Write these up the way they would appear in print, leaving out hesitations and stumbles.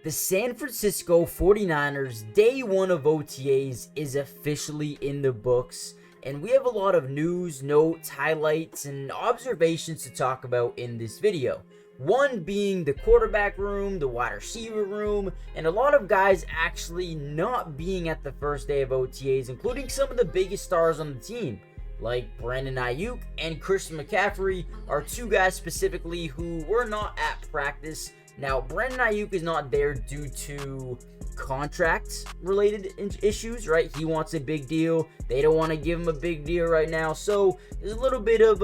The San Francisco 49ers day one of OTAs is officially in the books, and we have a lot of news, notes, highlights, and observations to talk about in this video. One being the quarterback room, the wide receiver room, and a lot of guys actually not being at the first day of OTAs, including some of the biggest stars on the team, like Brandon Ayuk and Christian McCaffrey are two guys specifically who were not at practice. Now, Brandon Ayuk is not there due to contract-related issues, right? He wants a big deal. They don't want to give him a big deal right now. So, there's a little bit of,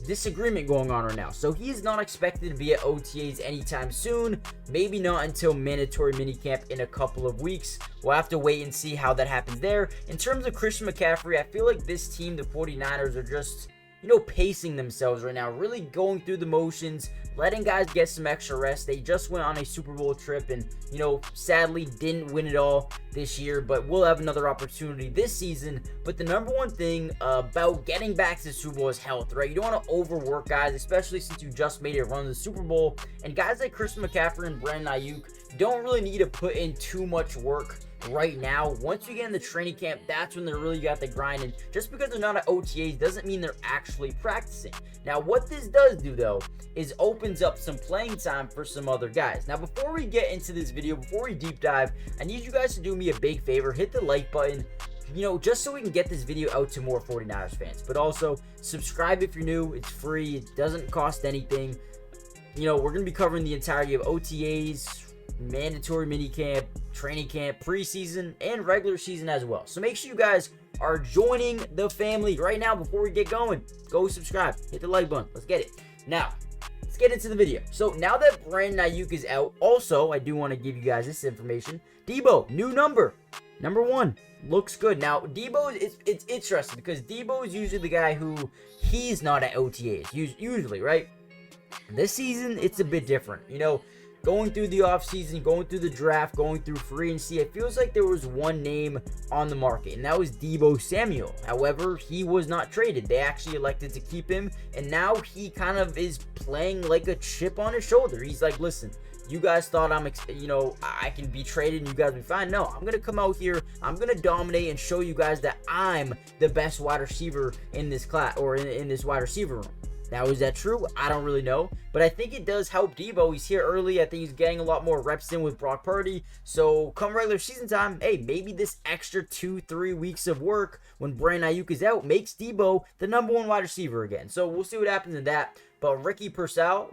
disagreement going on right now. So, he is not expected to be at OTAs anytime soon. Maybe not until mandatory minicamp in a couple of weeks. We'll have to wait and see how that happens there. In terms of Christian McCaffrey, I feel like this team, the 49ers, are just pacing themselves right now, really going through the motions, letting guys get some extra rest. They just went on a Super Bowl trip and, sadly didn't win it all this year, but we'll have another opportunity this season. But the number one thing about getting back to the Super Bowl is health, right? You don't want to overwork guys, especially since you just made a run to the Super Bowl. And guys like Christian McCaffrey and Brandon Ayuk don't really need to put in too much work right now. Once you get in the training camp, that's when they really got the grind. And just because they're not at OTAs doesn't mean they're actually practicing. Now, what this does do, though, is opens up some playing time for some other guys. Now, before we get into this video, before we deep dive, I need you guys to do me a big favor. Hit the like button, just so we can get this video out to more 49ers fans. But also, subscribe if you're new. It's free. It doesn't cost anything. We're going to be covering the entirety of OTAs, mandatory minicamp, training camp, preseason, and regular season as well. So make sure you guys are joining the family right now. Before we get going, go subscribe, hit the like button. Let's get it. Now, let's get into the video. So now that Brandon Ayuk is out, also, I do want to give you guys this information. Debo, new number 1. Looks good. Now, Debo, it's interesting because Debo is usually the guy who he's not at OTAs, usually, right? This season, it's a bit different. Going through the offseason, going through the draft, going through free agency, it feels like there was one name on the market, and that was Debo Samuel. However, he was not traded. They actually elected to keep him, and now he kind of is playing like a chip on his shoulder. He's like, listen, you guys thought I can be traded and you guys be fine. No, I'm going to come out here. I'm going to dominate and show you guys that I'm the best wide receiver in this class or in this wide receiver room. Now, is that true? I don't really know, but I think it does help Debo. He's here early. I think he's getting a lot more reps in with Brock Purdy. So come regular season time, hey, maybe this extra 2-3 weeks of work when Brandon Ayuk is out makes Debo the number 1 wide receiver again. So we'll see what happens in that. But Ricky Pearsall,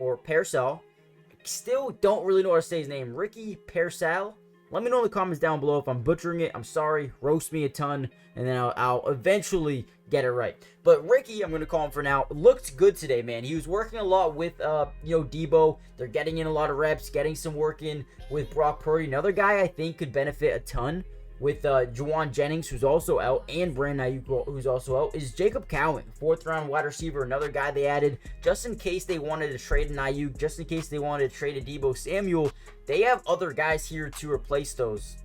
still don't really know how to say his name. Ricky Pearsall. Let me know in the comments down below if I'm butchering it. I'm sorry. Roast me a ton, and then I'll eventually get it right. But Ricky, I'm going to call him for now, looked good today, man. He was working a lot with, Debo. They're getting in a lot of reps, getting some work in with Brock Purdy. Another guy I think could benefit a ton with Juwan Jennings, who's also out, and Brandon Ayuk, who's also out, is Jacob Cowan, 4th-round wide receiver, another guy they added just in case they wanted to trade an Ayuk, just in case they wanted to trade a Debo Samuel. They have other guys here to replace those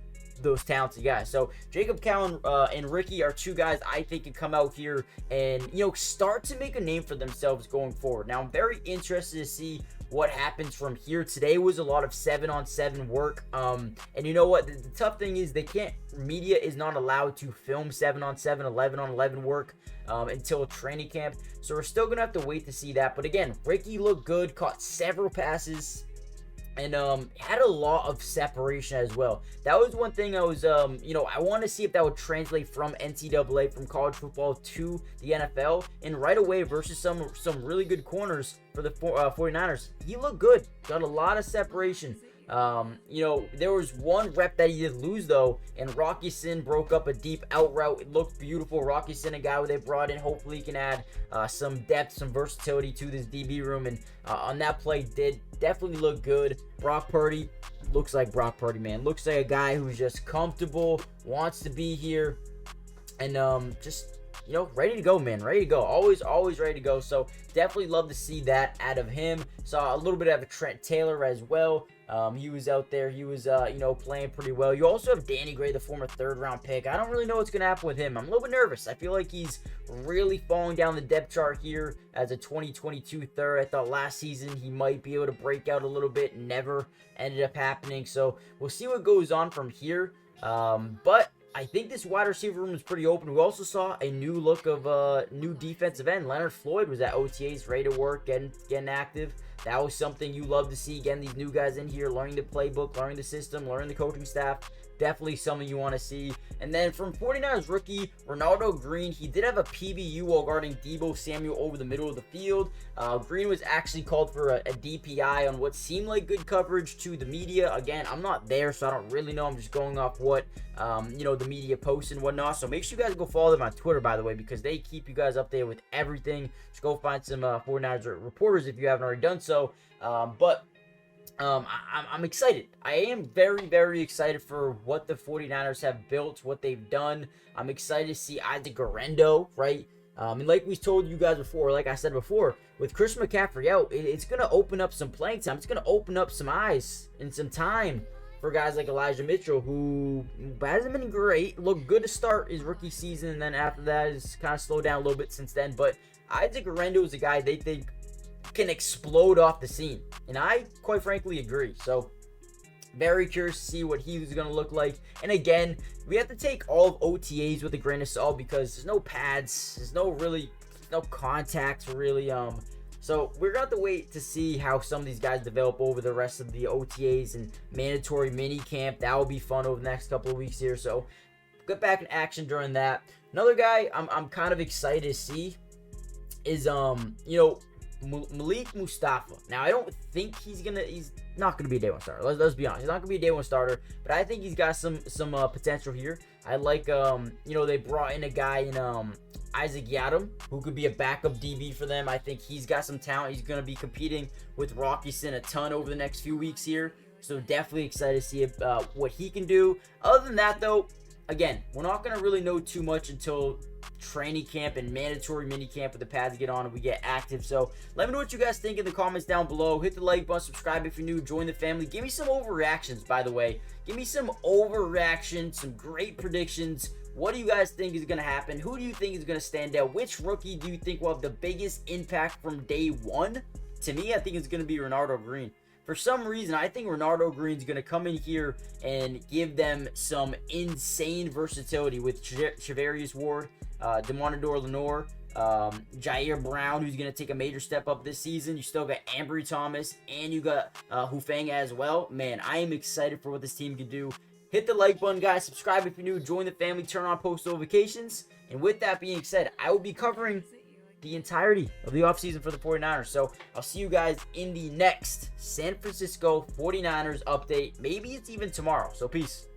talented guys. So Jacob Cowan and Ricky are two guys I think can come out here and start to make a name for themselves going forward. Now I'm very interested to see what happens from here. Today was a lot of 7-on-7 work, and you know what, the tough thing is media is not allowed to film 7-on-7, 11-on-11 work until training camp, so we're still gonna have to wait to see that. But again, Ricky looked good, caught several passes, and had a lot of separation as well. That was one thing I was, I want to see if that would translate from NCAA, from college football to the NFL, and right away versus some really good corners for the 49ers. He looked good, got a lot of separation. There was one rep that he did lose though, and Rocky Sin broke up a deep out route. It looked beautiful. Rocky Sin, a guy who they brought in, hopefully he can add some depth, some versatility to this DB room, and on that play did definitely look good. Brock Purdy looks like Brock Purdy, man. Looks like a guy who's just comfortable, wants to be here, and just ready to go, man. Ready to go. Always ready to go. So definitely love to see that out of him. Saw a little bit of a Trent Taylor as well. He was out there. He was, playing pretty well. You also have Danny Gray, the former third-round pick. I don't really know what's going to happen with him. I'm a little bit nervous. I feel like he's really falling down the depth chart here as a 2022 third. I thought last season he might be able to break out a little bit. Never ended up happening. So we'll see what goes on from here. But I think this wide receiver room is pretty open. We also saw a new look of new defensive end. Leonard Floyd was at OTAs, ready to work, getting active. That was something you love to see. Getting these new guys in here, learning the playbook, learning the system, learning the coaching staff. Definitely something you want to see. And then from 49ers rookie, Ronaldo Green, he did have a PBU while guarding Deebo Samuel over the middle of the field. Green was actually called for a DPI on what seemed like good coverage to the media. Again, I'm not there, so I don't really know. I'm just going off what, the media posts and whatnot. So make sure you guys go follow them on Twitter, by the way, because they keep you guys updated with everything. Just go find some 49ers reporters if you haven't already done so. I'm excited. I am very, very excited for what the 49ers have built, what they've done. I'm excited to see Isaac Guerrero, right? And like we told you guys before, like I said before, with Chris McCaffrey out, it's going to open up some playing time. It's going to open up some eyes and some time for guys like Elijah Mitchell, who hasn't been great. Looked good to start his rookie season, and then after that, it's kind of slowed down a little bit since then. But Isaac Guerrero is a guy they think can explode off the scene, and I quite frankly agree. So very curious to see what he was going to look like. And again, we have to take all of OTAs with a grain of salt because there's no pads, there's no contacts really. So we're going to have to wait to see how some of these guys develop over the rest of the OTAs and mandatory mini camp. That will be fun over the next couple of weeks here, so get back in action during that. Another guy I'm kind of excited to see is Malik Mustafa. Now, I don't think he's not gonna be a day one starter. Let's be honest, he's not gonna be a day one starter, but I think he's got some potential here. I like they brought in a guy in Isaac Yadam, who could be a backup DB for them. I think he's got some talent. He's gonna be competing with Rockison a ton over the next few weeks here, so definitely excited to see what he can do. Other than that, though, again, we're not gonna really know too much until training camp and mandatory mini camp with the pads get on and we get active. So let me know what you guys think in the comments down below. Hit the like button, subscribe if you're new, join the family. Give me some overreactions, by the way. Give me some overreaction, some great predictions. What do you guys think is going to happen? Who do you think is going to stand out? Which rookie do you think will have the biggest impact from day one? To me, I think it's going to be Ronaldo Green. For some reason, I think Ronaldo Green's going to come in here and give them some insane versatility with Charvarius Ward, Demonador Lenore, Jair Brown, who's going to take a major step up this season. You still got Ambry Thomas, and you got Hufanga as well. Man, I am excited for what this team can do. Hit the like button, guys. Subscribe if you're new. Join the family. Turn on post notifications. And with that being said, I will be covering the entirety of the offseason for the 49ers. So I'll see you guys in the next San Francisco 49ers update. Maybe it's even tomorrow. So peace.